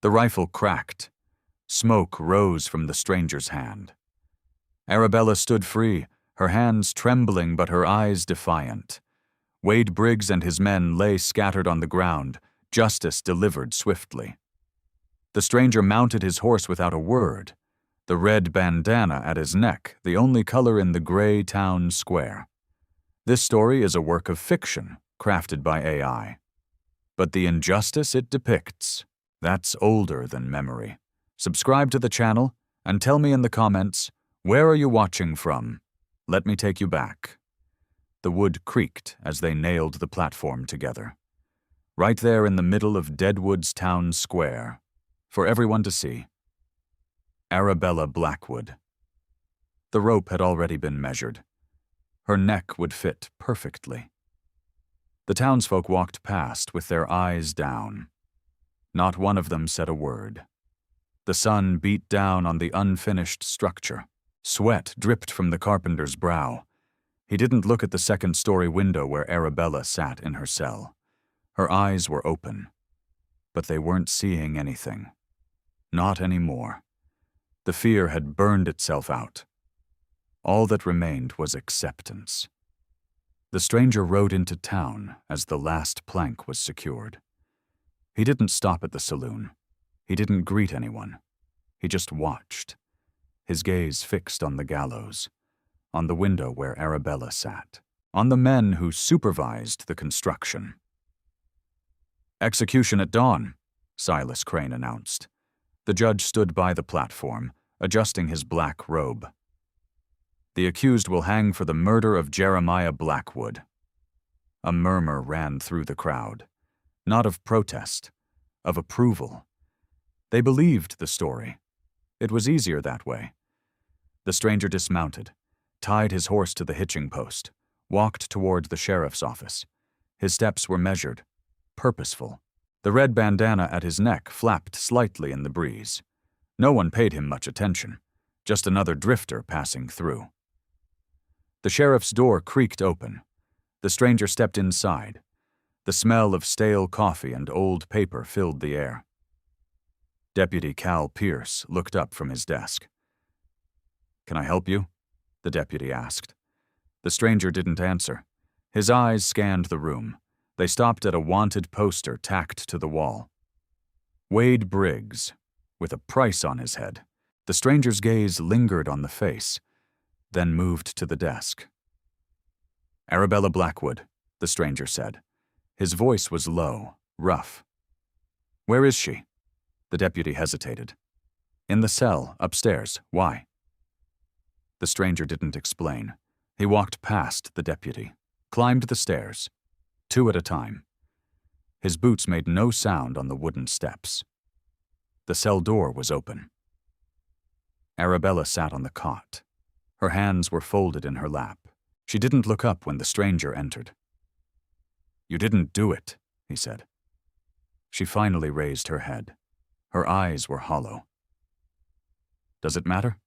The rifle cracked. Smoke rose from the stranger's hand. Arabella stood free, her hands trembling but her eyes defiant. Wade Briggs and his men lay scattered on the ground, justice delivered swiftly. The stranger mounted his horse without a word, the red bandana at his neck, the only color in the gray town square. This story is a work of fiction, crafted by AI. But the injustice it depicts, that's older than memory. Subscribe to the channel and tell me in the comments, where are you watching from? Let me take you back. The wood creaked as they nailed the platform together. Right there in the middle of Deadwood's town square, for everyone to see. Arabella Blackwood. The rope had already been measured. Her neck would fit perfectly. The townsfolk walked past with their eyes down. Not one of them said a word. The sun beat down on the unfinished structure. Sweat dripped from the carpenter's brow. He didn't look at the second-story window where Arabella sat in her cell. Her eyes were open, but they weren't seeing anything. Not anymore. The fear had burned itself out. All that remained was acceptance. The stranger rode into town as the last plank was secured. He didn't stop at the saloon. He didn't greet anyone. He just watched, his gaze fixed on the gallows, on the window where Arabella sat, on the men who supervised the construction. "Execution at dawn," Silas Crane announced. The judge stood by the platform, adjusting his black robe. "The accused will hang for the murder of Arabella Blackwood." A murmur ran through the crowd, not of protest, of approval. They believed the story. It was easier that way. The stranger dismounted, tied his horse to the hitching post, walked toward the sheriff's office. His steps were measured, purposeful. The red bandana at his neck flapped slightly in the breeze. No one paid him much attention, just another drifter passing through. The sheriff's door creaked open. The stranger stepped inside. The smell of stale coffee and old paper filled the air. Deputy Cal Pierce looked up from his desk. "Can I help you?" the deputy asked. The stranger didn't answer. His eyes scanned the room. They stopped at a wanted poster tacked to the wall. Wade Briggs, with a price on his head. The stranger's gaze lingered on the face, then moved to the desk. "Arabella Blackwood," the stranger said. His voice was low, rough. "Where is she?" The deputy hesitated. "In the cell, upstairs. Why?" The stranger didn't explain. He walked past the deputy, climbed the stairs, 2 at a time. His boots made no sound on the wooden steps. The cell door was open. Arabella sat on the cot. Her hands were folded in her lap. She didn't look up when the stranger entered. "You didn't do it," he said. She finally raised her head. Her eyes were hollow. "Does it matter?"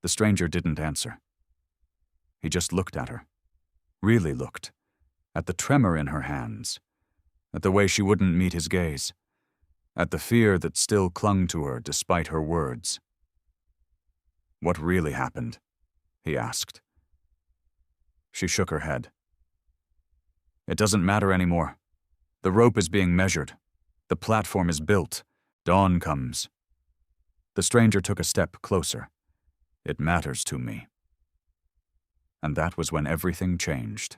The stranger didn't answer. He just looked at her. Really looked. At the tremor in her hands. At the way she wouldn't meet his gaze. At the fear that still clung to her despite her words. "What really happened?" he asked. She shook her head. "It doesn't matter anymore. The rope is being measured. The platform is built. Dawn comes." The stranger took a step closer. "It matters to me." And that was when everything changed.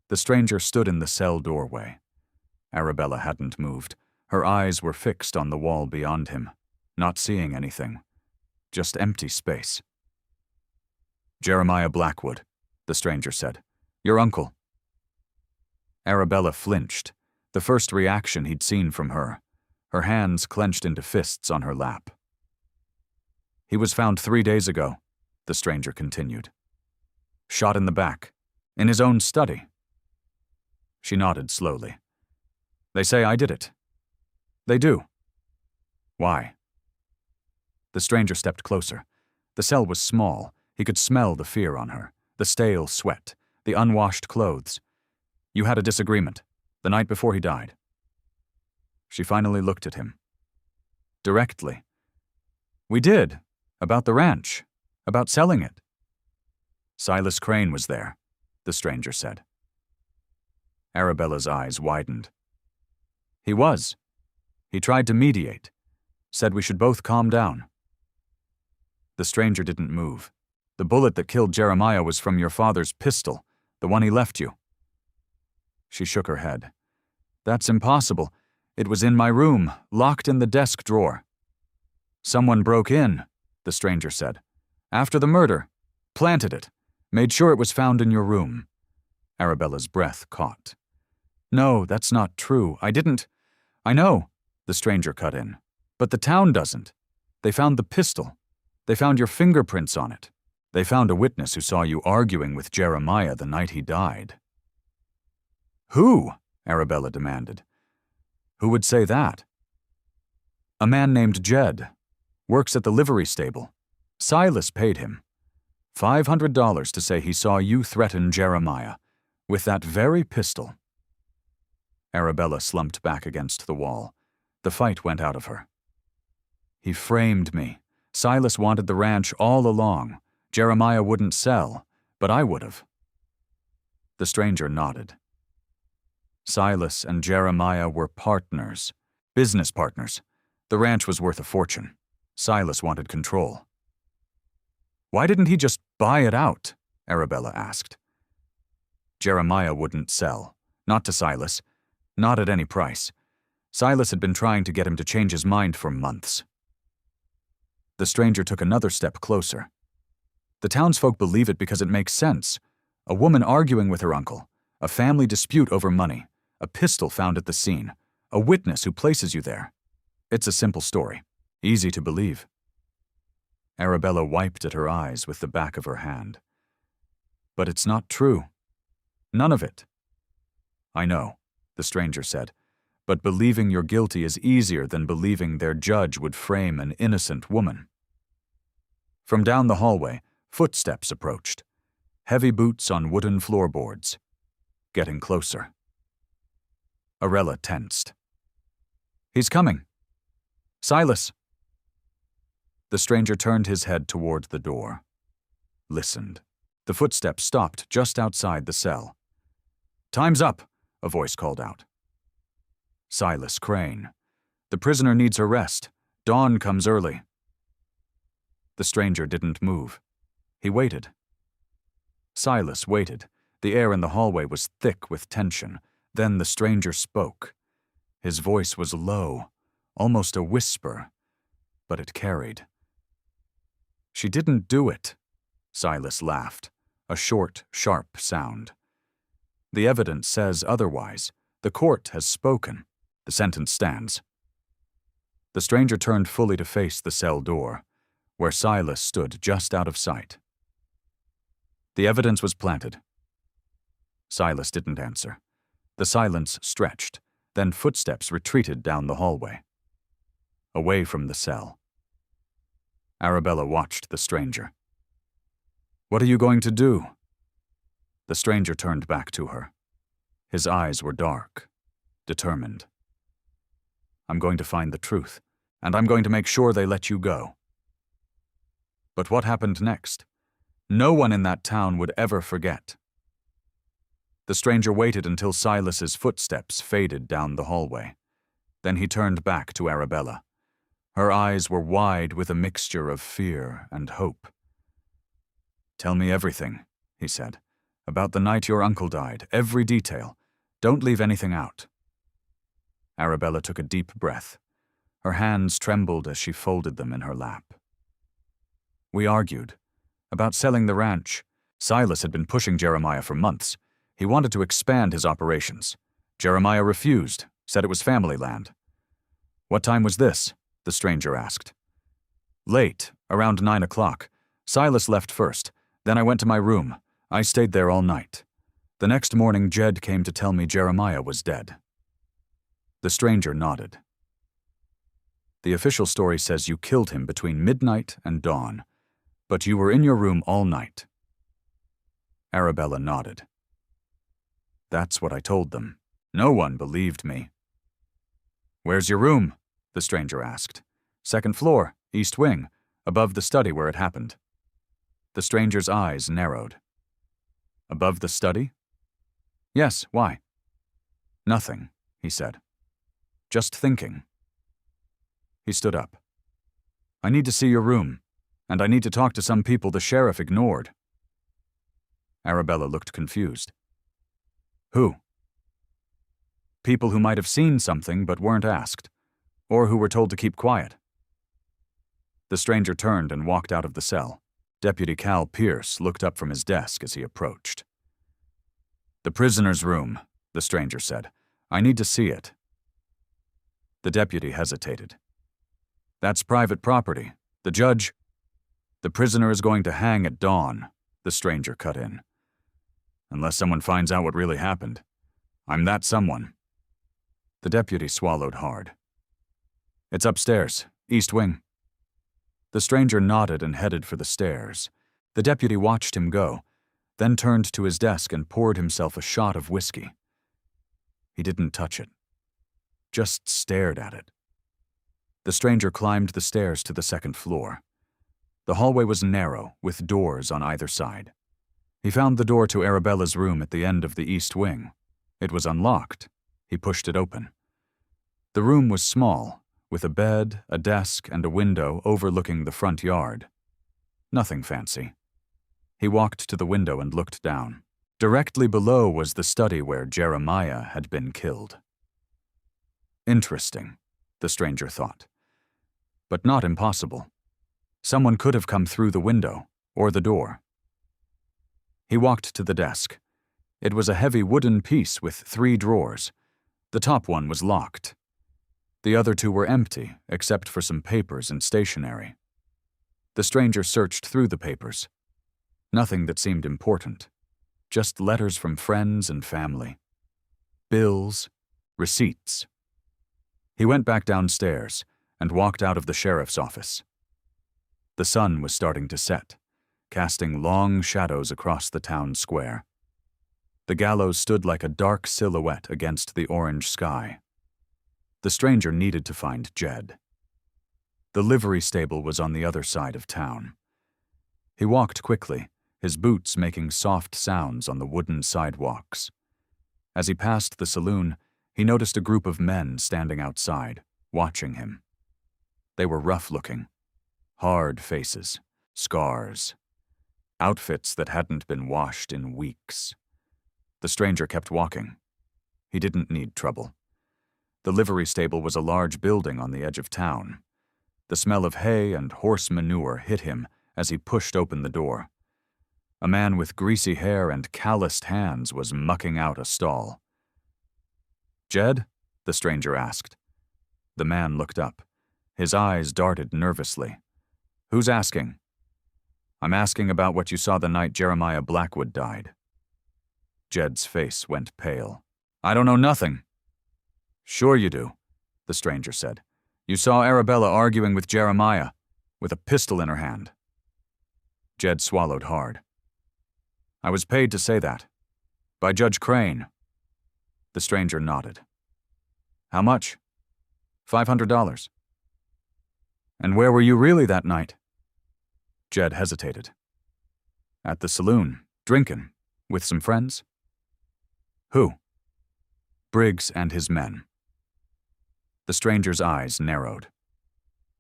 The stranger stood in the cell doorway. Arabella hadn't moved. Her eyes were fixed on the wall beyond him, not seeing anything. Just empty space. "Arabella Blackwood," the stranger said. "Your uncle." Arabella flinched, the first reaction he'd seen from her. Her hands clenched into fists on her lap. "He was found 3 days ago," the stranger continued. "Shot in the back, in his own study." She nodded slowly. "They say I did it." "They do." "Why?" The stranger stepped closer. The cell was small. He could smell the fear on her, the stale sweat, the unwashed clothes. "You had a disagreement, the night before he died." She finally looked at him. Directly. We did. About the ranch. About selling it. Silas Crane was there, the stranger said. Arabella's eyes widened. He was. He tried to mediate. Said we should both calm down. The stranger didn't move. The bullet that killed Jeremiah was from your father's pistol, the one he left you. She shook her head. That's impossible. It was in my room, locked in the desk drawer. Someone broke in, the stranger said. After the murder. Planted it. Made sure it was found in your room. Arabella's breath caught. No, that's not true. I didn't. I know, the stranger cut in. But the town doesn't. They found the pistol. They found your fingerprints on it. They found a witness who saw you arguing with Jeremiah the night he died. Who? Arabella demanded. Who would say that? A man named Jed. Works at the livery stable. Silas paid him $500 to say he saw you threaten Jeremiah with that very pistol. Arabella slumped back against the wall. The fight went out of her. He framed me. Silas wanted the ranch all along. Jeremiah wouldn't sell, but I would have. The stranger nodded. Silas and Jeremiah were partners, business partners. The ranch was worth a fortune. Silas wanted control. Why didn't he just buy it out? Arabella asked. Jeremiah wouldn't sell. Not to Silas. Not at any price. Silas had been trying to get him to change his mind for months. The stranger took another step closer. The townsfolk believe it because it makes sense. A woman arguing with her uncle, a family dispute over money, a pistol found at the scene, a witness who places you there. It's a simple story, easy to believe. Arabella wiped at her eyes with the back of her hand. But it's not true. None of it. I know, the stranger said, but believing you're guilty is easier than believing their judge would frame an innocent woman. From down the hallway, footsteps approached. Heavy boots on wooden floorboards. Getting closer. Arabella tensed. He's coming. Silas. The stranger turned his head toward the door. Listened. The footsteps stopped just outside the cell. Time's up, a voice called out. Silas Crane. The prisoner needs her rest. Dawn comes early. The stranger didn't move. He waited. Silas waited. The air in the hallway was thick with tension. Then the stranger spoke. His voice was low, almost a whisper, but it carried. She didn't do it. Silas laughed, a short, sharp sound. The evidence says otherwise. The court has spoken. The sentence stands. The stranger turned fully to face the cell door, where Silas stood just out of sight. The evidence was planted. Silas didn't answer. The silence stretched, then footsteps retreated down the hallway. Away from the cell. Arabella watched the stranger. What are you going to do? The stranger turned back to her. His eyes were dark, determined. I'm going to find the truth, and I'm going to make sure they let you go. But what happened next? No one in that town would ever forget. The stranger waited until Silas's footsteps faded down the hallway. Then he turned back to Arabella. Her eyes were wide with a mixture of fear and hope. Tell me everything, he said, about the night your uncle died, every detail. Don't leave anything out. Arabella took a deep breath. Her hands trembled as she folded them in her lap. We argued about selling the ranch. Silas had been pushing Jeremiah for months. He wanted to expand his operations. Jeremiah refused, said it was family land. What time was this? The stranger asked. Late, around 9 o'clock. Silas left first. Then I went to my room. I stayed there all night. The next morning, Jed came to tell me Jeremiah was dead. The stranger nodded. The official story says you killed him between midnight and dawn, but you were in your room all night. Arabella nodded. That's what I told them. No one believed me. "Where's your room?" the stranger asked. "Second floor, east wing, above the study where it happened." The stranger's eyes narrowed. "Above the study?" "Yes, why?" "Nothing," he said. "Just thinking." He stood up. "I need to see your room, and I need to talk to some people the sheriff ignored." Arabella looked confused. "Who?" "People who might have seen something but weren't asked, or who were told to keep quiet." The stranger turned and walked out of the cell. Deputy Cal Pierce looked up from his desk as he approached. "The prisoner's room," the stranger said. "I need to see it." The deputy hesitated. "That's private property. The judge—" "The prisoner is going to hang at dawn," the stranger cut in. "Unless someone finds out what really happened. I'm that someone." The deputy swallowed hard. "It's upstairs, east wing." The stranger nodded and headed for the stairs. The deputy watched him go, then turned to his desk and poured himself a shot of whiskey. He didn't touch it, just stared at it. The stranger climbed the stairs to the second floor. The hallway was narrow, with doors on either side. He found the door to Arabella's room at the end of the east wing. It was unlocked. He pushed it open. The room was small, with a bed, a desk, and a window overlooking the front yard. Nothing fancy. He walked to the window and looked down. Directly below was the study where Jeremiah had been killed. Interesting, the stranger thought, but not impossible. Someone could have come through the window or the door. He walked to the desk. It was a heavy wooden piece with 3 drawers. The top one was locked. The other 2 were empty, except for some papers and stationery. The stranger searched through the papers. Nothing that seemed important. Just letters from friends and family. Bills, receipts. He went back downstairs and walked out of the sheriff's office. The sun was starting to set, casting long shadows across the town square. The gallows stood like a dark silhouette against the orange sky. The stranger needed to find Jed. The livery stable was on the other side of town. He walked quickly, his boots making soft sounds on the wooden sidewalks. As he passed the saloon, he noticed a group of men standing outside, watching him. They were rough-looking, hard faces, scars, outfits that hadn't been washed in weeks. The stranger kept walking. He didn't need trouble. The livery stable was a large building on the edge of town. The smell of hay and horse manure hit him as he pushed open the door. A man with greasy hair and calloused hands was mucking out a stall. "Jed?" the stranger asked. The man looked up. His eyes darted nervously. "Who's asking?" "I'm asking about what you saw the night Jeremiah Blackwood died." Jed's face went pale. "I don't know nothing." "Sure you do," the stranger said. "You saw Arabella arguing with Jeremiah, with a pistol in her hand." Jed swallowed hard. "I was paid to say that. By Judge Crane." The stranger nodded. "How much?" $500. "And where were you really that night?" Jed hesitated. "At the saloon, drinkin', with some friends." "Who?" "Briggs and his men." The stranger's eyes narrowed.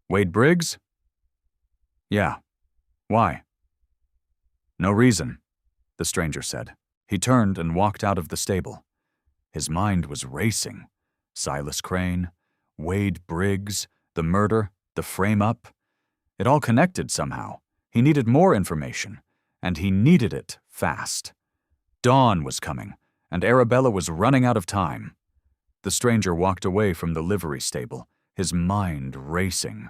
"Wade Briggs?" "Yeah. Why?" "No reason," the stranger said. He turned and walked out of the stable. His mind was racing. Silas Crane, Wade Briggs, the murder, the frame-up. It all connected somehow. He needed more information, and he needed it fast. Dawn was coming, and Arabella was running out of time. The stranger walked away from the livery stable, his mind racing.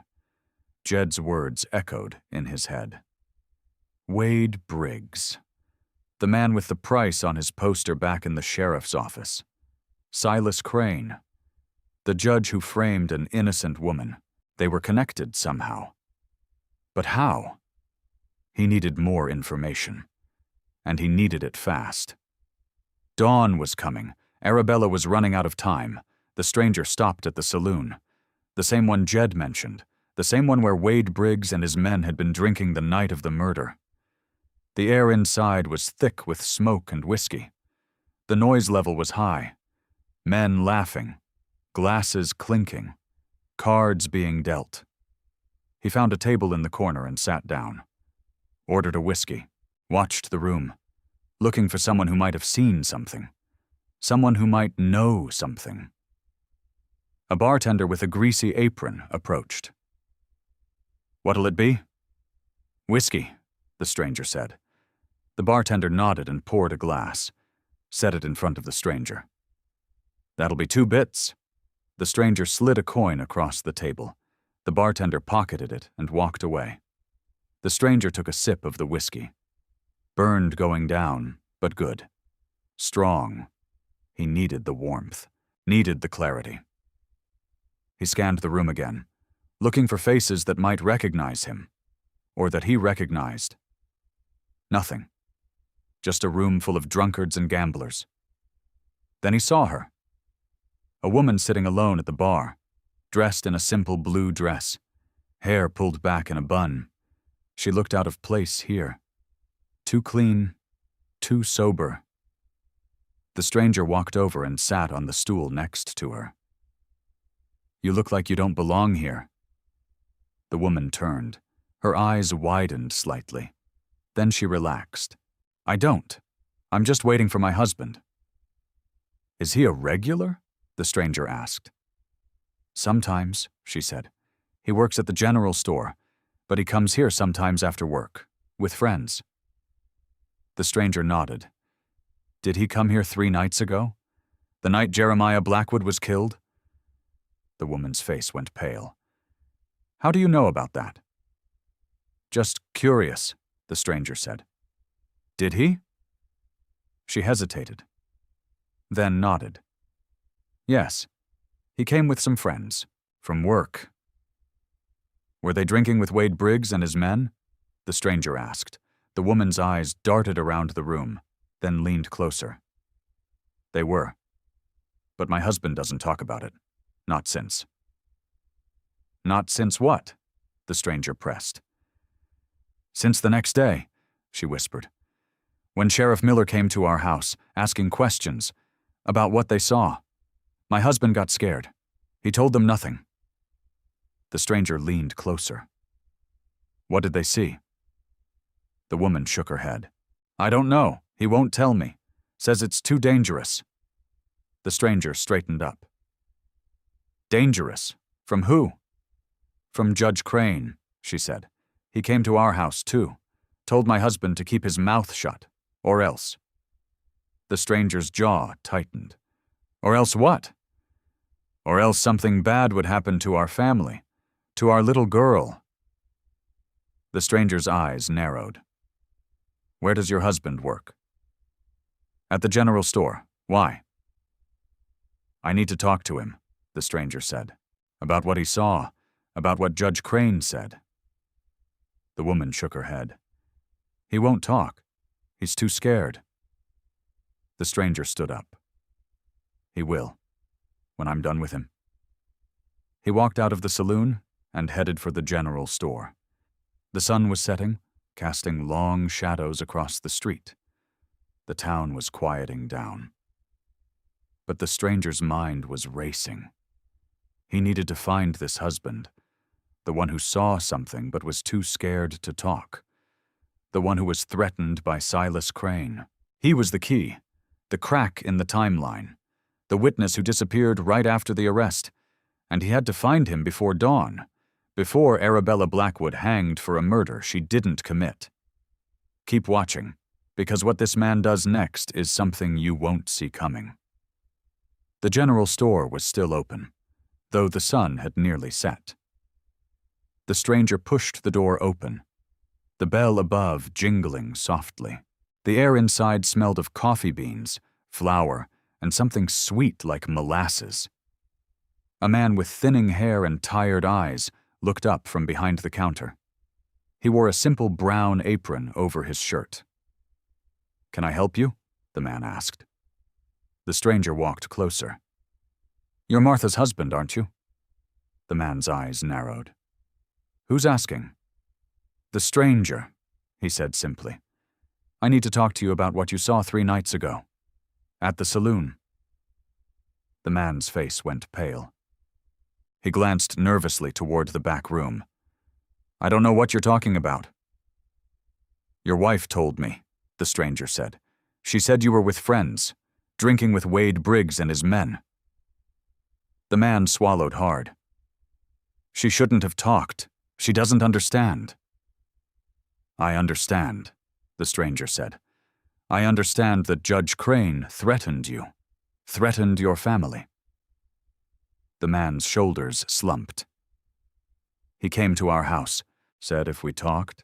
Jed's words echoed in his head. Wade Briggs. The man with the price on his poster back in the sheriff's office. Silas Crane. The judge who framed an innocent woman. They were connected somehow. But how? He needed more information. And he needed it fast. Dawn was coming. Arabella was running out of time. The stranger stopped at the saloon. The same one Jed mentioned. The same one where Wade Briggs and his men had been drinking the night of the murder. The air inside was thick with smoke and whiskey. The noise level was high. Men laughing, glasses clinking, cards being dealt. He found a table in the corner and sat down. Ordered a whiskey. Watched the room. Looking for someone who might have seen something. Someone who might know something. A bartender with a greasy apron approached. "What'll it be?" "Whiskey," the stranger said. The bartender nodded and poured a glass. Set it in front of the stranger. "That'll be 2 bits." The stranger slid a coin across the table. The bartender pocketed it and walked away. The stranger took a sip of the whiskey. Burned going down, but good. Strong. He needed the warmth, needed the clarity. He scanned the room again, looking for faces that might recognize him, or that he recognized. Nothing. Just a room full of drunkards and gamblers. Then he saw her. A woman sitting alone at the bar, dressed in a simple blue dress, hair pulled back in a bun. She looked out of place here. Too clean, too sober. The stranger walked over and sat on the stool next to her. "You look like you don't belong here." The woman turned. Her eyes widened slightly. Then she relaxed. "I don't. I'm just waiting for my husband." "Is he a regular?" the stranger asked. "Sometimes," she said. "He works at the general store, but he comes here sometimes after work, with friends." The stranger nodded. "Did he come here 3 nights ago? The night Jeremiah Blackwood was killed?" The woman's face went pale. "How do you know about that?" "Just curious," the stranger said. "Did he?" She hesitated, then nodded. "Yes, he came with some friends, from work." "Were they drinking with Wade Briggs and his men?" the stranger asked. The woman's eyes darted around the room, then leaned closer. "They were. But my husband doesn't talk about it. Not since." "Not since what?" the stranger pressed. "Since the next day," she whispered. "When Sheriff Miller came to our house, asking questions about what they saw. My husband got scared. He told them nothing." The stranger leaned closer. "What did they see?" The woman shook her head. "I don't know. He won't tell me. Says it's too dangerous." The stranger straightened up. "Dangerous? From who?" "From Judge Crane," she said. "He came to our house, too. Told my husband to keep his mouth shut. Or else." The stranger's jaw tightened. "Or else what?" "Or else something bad would happen to our family. To our little girl." The stranger's eyes narrowed. "Where does your husband work?" "At the general store. Why?" "I need to talk to him," the stranger said. "About what he saw. About what Judge Crane said." The woman shook her head. "He won't talk. He's too scared." The stranger stood up. "He will, when I'm done with him." He walked out of the saloon and headed for the general store. The sun was setting, casting long shadows across the street. The town was quieting down. But the stranger's mind was racing. He needed to find this husband, the one who saw something but was too scared to talk, the one who was threatened by Silas Crane. He was the key, the crack in the timeline, the witness who disappeared right after the arrest, and he had to find him before dawn, before Arabella Blackwood hanged for a murder she didn't commit. Keep watching, because what this man does next is something you won't see coming. The general store was still open, though the sun had nearly set. The stranger pushed the door open, the bell above jingling softly. The air inside smelled of coffee beans, flour, and something sweet like molasses. A man with thinning hair and tired eyes looked up from behind the counter. He wore a simple brown apron over his shirt. "Can I help you?" the man asked. The stranger walked closer. You're Martha's husband, aren't you? The man's eyes narrowed. Who's asking? The stranger, he said simply. I need to talk to you about what you saw 3 nights ago. At the saloon. The man's face went pale. He glanced nervously toward the back room. I don't know what you're talking about. Your wife told me, the stranger said. She said you were with friends, drinking with Wade Briggs and his men. The man swallowed hard. She shouldn't have talked. She doesn't understand. I understand, the stranger said. I understand that Judge Crane threatened you, threatened your family. The man's shoulders slumped. He came to our house, said if we talked,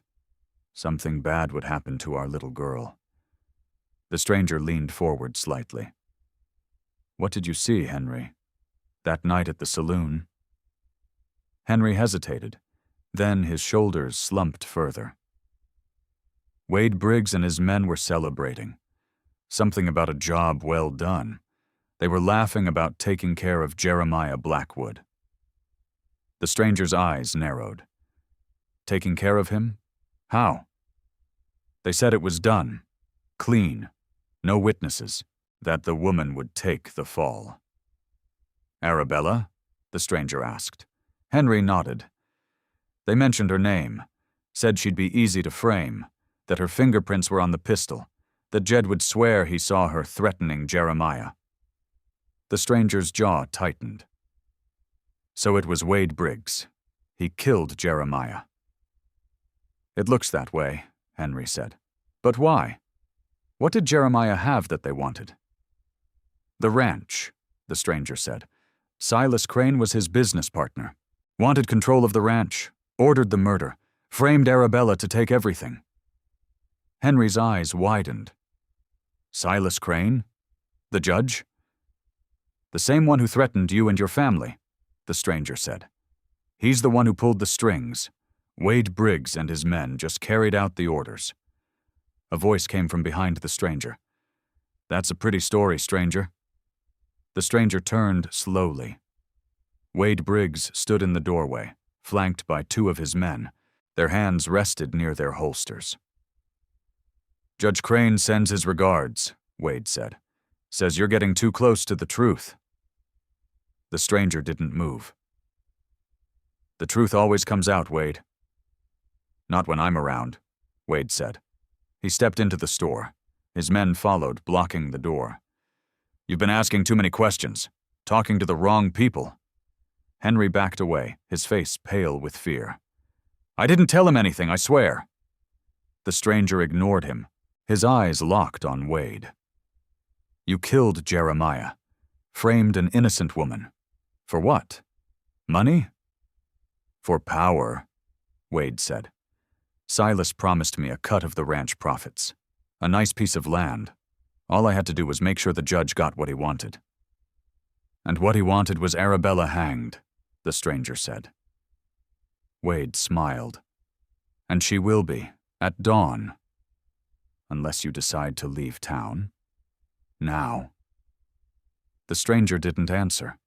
something bad would happen to our little girl. The stranger leaned forward slightly. What did you see, Henry? That night at the saloon? Henry hesitated. Then his shoulders slumped further. Wade Briggs and his men were celebrating. Something about a job well done. They were laughing about taking care of Jeremiah Blackwood. The stranger's eyes narrowed. Taking care of him? How? They said it was done. Clean. No witnesses. That the woman would take the fall. Arabella? The stranger asked. Henry nodded. They mentioned her name, said she'd be easy to frame, that her fingerprints were on the pistol, that Jed would swear he saw her threatening Jeremiah. The stranger's jaw tightened. So it was Wade Briggs. He killed Jeremiah. It looks that way, Henry said. But why? What did Jeremiah have that they wanted? The ranch, the stranger said. Silas Crane was his business partner. Wanted control of the ranch, ordered the murder, framed Arabella to take everything. Henry's eyes widened. Silas Crane? The judge? The same one who threatened you and your family, the stranger said. He's the one who pulled the strings. Wade Briggs and his men just carried out the orders. A voice came from behind the stranger. That's a pretty story, stranger. The stranger turned slowly. Wade Briggs stood in the doorway, flanked by 2 of his men. Their hands rested near their holsters. Judge Crane sends his regards, Wade said. Says you're getting too close to the truth. The stranger didn't move. The truth always comes out, Wade. Not when I'm around, Wade said. He stepped into the store. His men followed, blocking the door. You've been asking too many questions, talking to the wrong people. Henry backed away, his face pale with fear. I didn't tell him anything, I swear. The stranger ignored him, his eyes locked on Wade. You killed Jeremiah, framed an innocent woman. For what? Money? For power, Wade said. Silas promised me a cut of the ranch profits. A nice piece of land. All I had to do was make sure the judge got what he wanted. And what he wanted was Arabella hanged, the stranger said. Wade smiled. And she will be, at dawn. Unless you decide to leave town. Now. The stranger didn't answer.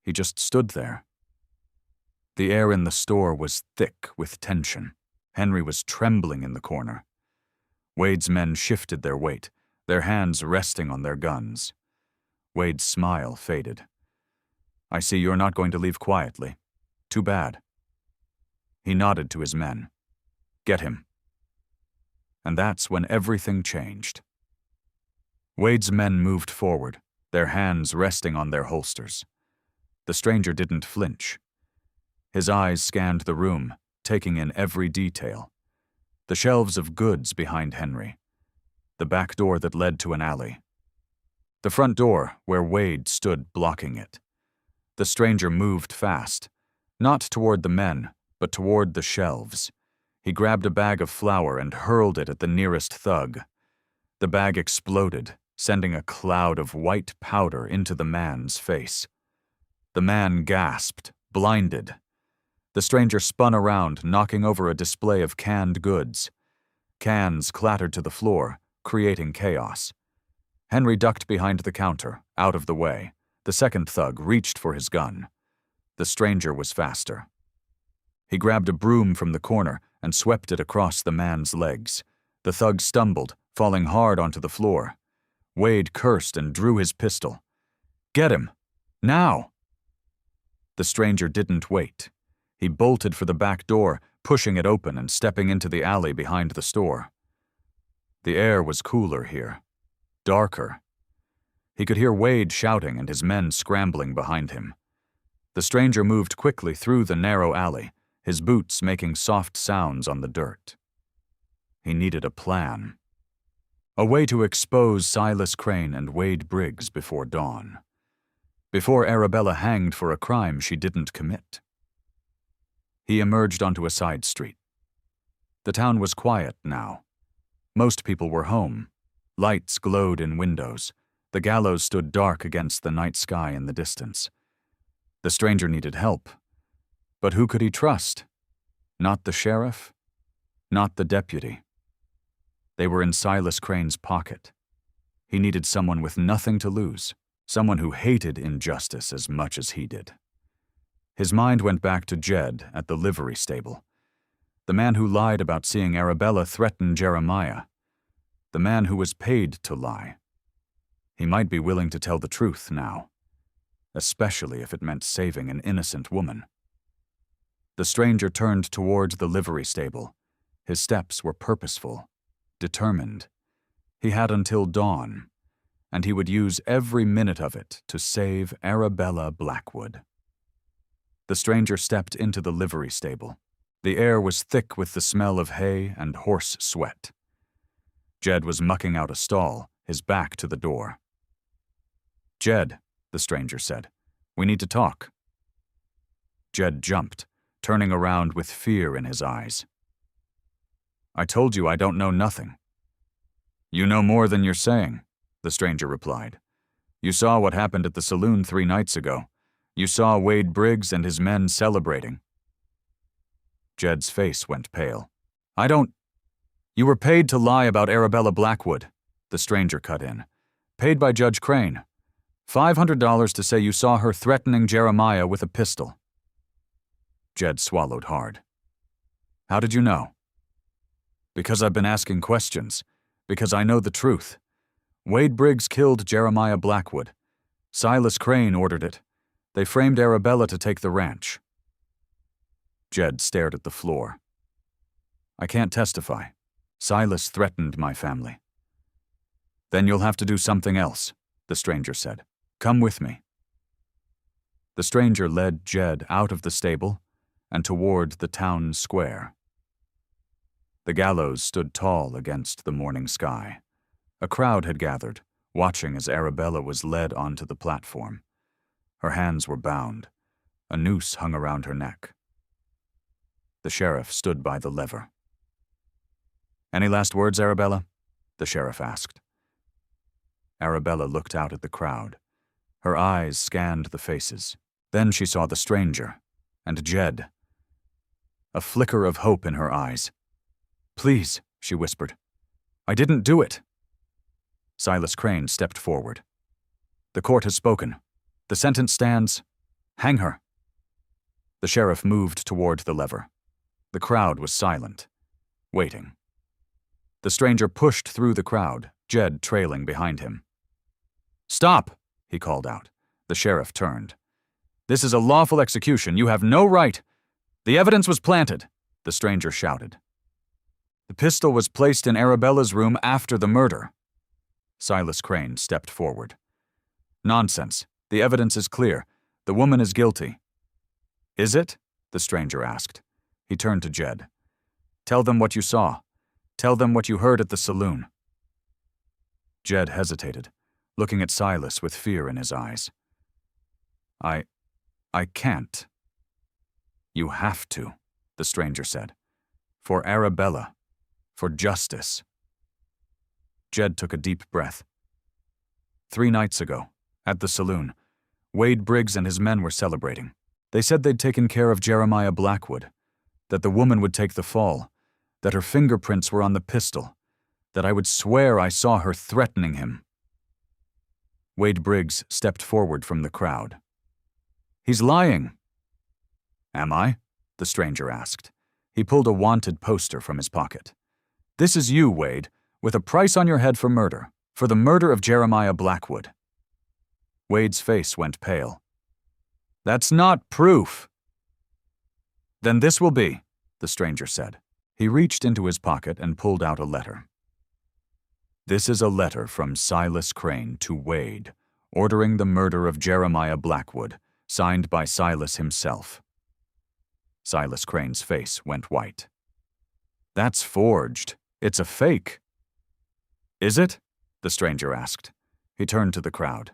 He just stood there. The air in the store was thick with tension. Henry was trembling in the corner. Wade's men shifted their weight, their hands resting on their guns. Wade's smile faded. I see you're not going to leave quietly. Too bad. He nodded to his men. Get him. And that's when everything changed. Wade's men moved forward, their hands resting on their holsters. The stranger didn't flinch. His eyes scanned the room, taking in every detail. The shelves of goods behind Henry. The back door that led to an alley. The front door where Wade stood blocking it. The stranger moved fast, not toward the men, but toward the shelves. He grabbed a bag of flour and hurled it at the nearest thug. The bag exploded, sending a cloud of white powder into the man's face. The man gasped, blinded. The stranger spun around, knocking over a display of canned goods. Cans clattered to the floor, creating chaos. Henry ducked behind the counter, out of the way, The second thug reached for his gun. The stranger was faster. He grabbed a broom from the corner and swept it across the man's legs. The thug stumbled, falling hard onto the floor. Wade cursed and drew his pistol. "Get him! Now!" The stranger didn't wait. He bolted for the back door, pushing it open and stepping into the alley behind the store. The air was cooler here, darker. He could hear Wade shouting and his men scrambling behind him. The stranger moved quickly through the narrow alley, his boots making soft sounds on the dirt. He needed a plan. A way to expose Silas Crane and Wade Briggs before dawn. Before Arabella hanged for a crime she didn't commit. He emerged onto a side street. The town was quiet now. Most people were home. Lights glowed in windows. The gallows stood dark against the night sky in the distance. The stranger needed help. But who could he trust? Not the sheriff? Not the deputy. They were in Silas Crane's pocket. He needed someone with nothing to lose, someone who hated injustice as much as he did. His mind went back to Jed at the livery stable. The man who lied about seeing Arabella threaten Jeremiah. The man who was paid to lie. He might be willing to tell the truth now, especially if it meant saving an innocent woman. The stranger turned toward the livery stable. His steps were purposeful, determined. He had until dawn, and he would use every minute of it to save Arabella Blackwood. The stranger stepped into the livery stable. The air was thick with the smell of hay and horse sweat. Jed was mucking out a stall, his back to the door. "Jed," the stranger said, "we need to talk." Jed jumped, turning around with fear in his eyes. "I told you I don't know nothing." "You know more than you're saying," the stranger replied. "You saw what happened at the saloon 3 nights ago. You saw Wade Briggs and his men celebrating." Jed's face went pale. "You were paid to lie about Arabella Blackwood," the stranger cut in. "Paid by Judge Crane. $500 to say you saw her threatening Jeremiah with a pistol." Jed swallowed hard. "How did you know?" "Because I've been asking questions. Because I know the truth. Wade Briggs killed Jeremiah Blackwood. Silas Crane ordered it. They framed Arabella to take the ranch." Jed stared at the floor. "I can't testify. Silas threatened my family." "Then you'll have to do something else," the stranger said. "Come with me." The stranger led Jed out of the stable and toward the town square. The gallows stood tall against the morning sky. A crowd had gathered, watching as Arabella was led onto the platform. Her hands were bound. A noose hung around her neck. The sheriff stood by the lever. "Any last words, Arabella?" the sheriff asked. Arabella looked out at the crowd. Her eyes scanned the faces. Then she saw the stranger, and Jed. A flicker of hope in her eyes. "Please," she whispered. "I didn't do it." Silas Crane stepped forward. "The court has spoken. The sentence stands. Hang her." The sheriff moved toward the lever. The crowd was silent, waiting. The stranger pushed through the crowd, Jed trailing behind him. "Stop!" he called out. The sheriff turned. "This is a lawful execution. You have no right." "The evidence was planted," the stranger shouted. "The pistol was placed in Arabella's room after the murder." Silas Crane stepped forward. "Nonsense. The evidence is clear. The woman is guilty." "Is it?" the stranger asked. He turned to Jed. "Tell them what you saw. Tell them what you heard at the saloon." Jed hesitated, looking at Silas with fear in his eyes. I can't." "You have to," the stranger said. "For Arabella. For justice." Jed took a deep breath. 3 nights ago, at the saloon, Wade Briggs and his men were celebrating. They said they'd taken care of Jeremiah Blackwood, that the woman would take the fall, that her fingerprints were on the pistol, that I would swear I saw her threatening him. Wade Briggs stepped forward from the crowd. "He's lying." "Am I?" the stranger asked. He pulled a wanted poster from his pocket. "This is you, Wade, with a price on your head for murder, for the murder of Jeremiah Blackwood." Wade's face went pale. "That's not proof." "Then this will be," the stranger said. He reached into his pocket and pulled out a letter. "This is a letter from Silas Crane to Wade, ordering the murder of Jeremiah Blackwood, signed by Silas himself." Silas Crane's face went white. "That's forged. It's a fake." "Is it?" the stranger asked. He turned to the crowd.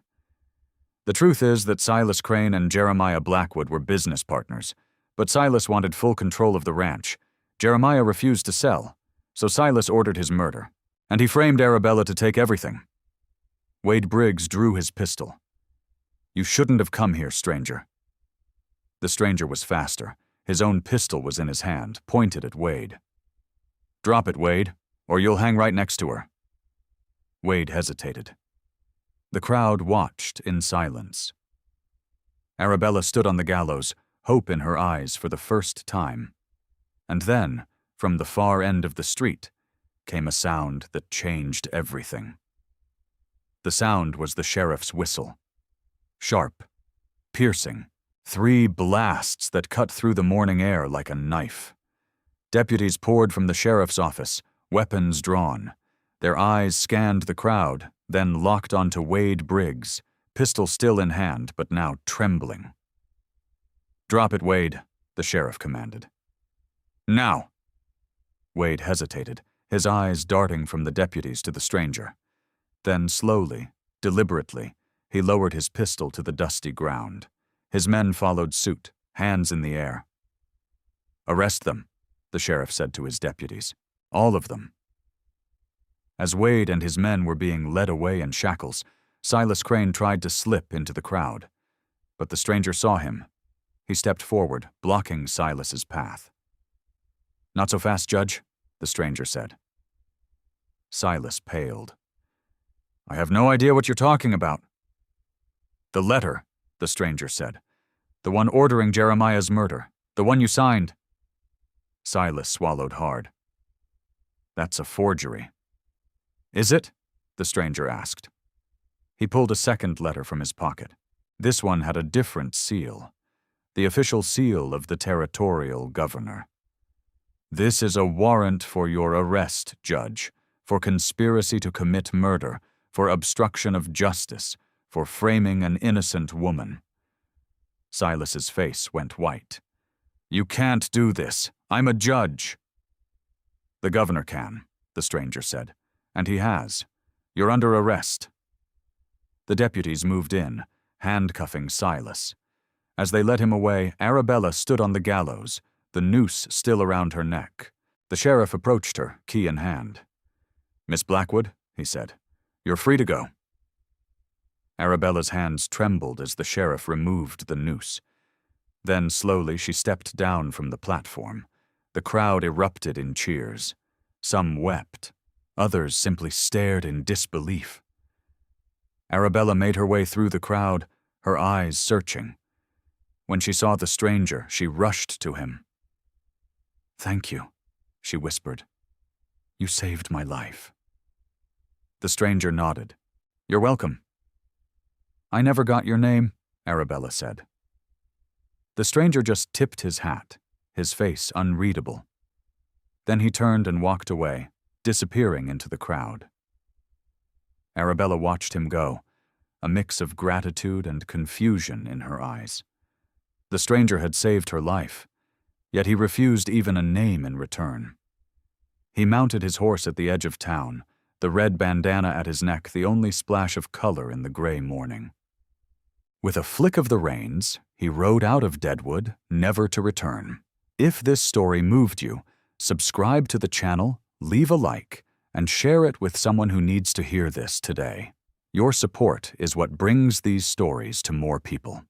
"The truth is that Silas Crane and Jeremiah Blackwood were business partners, but Silas wanted full control of the ranch. Jeremiah refused to sell, so Silas ordered his murder, and he framed Arabella to take everything." Wade Briggs drew his pistol. "You shouldn't have come here, stranger." The stranger was faster. His own pistol was in his hand, pointed at Wade. "Drop it, Wade, or you'll hang right next to her." Wade hesitated. The crowd watched in silence. Arabella stood on the gallows, hope in her eyes for the first time. And then, from the far end of the street, came a sound that changed everything. The sound was the sheriff's whistle. Sharp, piercing, 3 blasts that cut through the morning air like a knife. Deputies poured from the sheriff's office, weapons drawn. Their eyes scanned the crowd, then locked onto Wade Briggs, pistol still in hand but now trembling. "Drop it, Wade," the sheriff commanded. "Now!" Wade hesitated, his eyes darting from the deputies to the stranger. Then slowly, deliberately, he lowered his pistol to the dusty ground. His men followed suit, hands in the air. "Arrest them," the sheriff said to his deputies. "All of them." As Wade and his men were being led away in shackles, Silas Crane tried to slip into the crowd. But the stranger saw him. He stepped forward, blocking Silas's path. "Not so fast, Judge," the stranger said. Silas paled. "I have no idea what you're talking about." "The letter," the stranger said. "The one ordering Jeremiah's murder. The one you signed." Silas swallowed hard. "That's a forgery." "Is it?" the stranger asked. He pulled a second letter from his pocket. This one had a different seal. The official seal of the territorial governor. "This is a warrant for your arrest, Judge, for conspiracy to commit murder, for obstruction of justice, for framing an innocent woman." Silas's face went white. "You can't do this. I'm a judge." "The governor can," the stranger said, "and he has. You're under arrest." The deputies moved in, handcuffing Silas. As they led him away, Arabella stood on the gallows, the noose still around her neck. The sheriff approached her, key in hand. "Miss Blackwood," he said, "you're free to go." Arabella's hands trembled as the sheriff removed the noose. Then slowly she stepped down from the platform. The crowd erupted in cheers. Some wept. Others simply stared in disbelief. Arabella made her way through the crowd, her eyes searching. When she saw the stranger, she rushed to him. "Thank you," she whispered. "You saved my life." The stranger nodded. "You're welcome." "I never got your name," Arabella said. The stranger just tipped his hat, his face unreadable. Then he turned and walked away, disappearing into the crowd. Arabella watched him go, a mix of gratitude and confusion in her eyes. The stranger had saved her life, yet he refused even a name in return. He mounted his horse at the edge of town, the red bandana at his neck the only splash of color in the gray morning. With a flick of the reins, he rode out of Deadwood, never to return. If this story moved you, subscribe to the channel, leave a like, and share it with someone who needs to hear this today. Your support is what brings these stories to more people.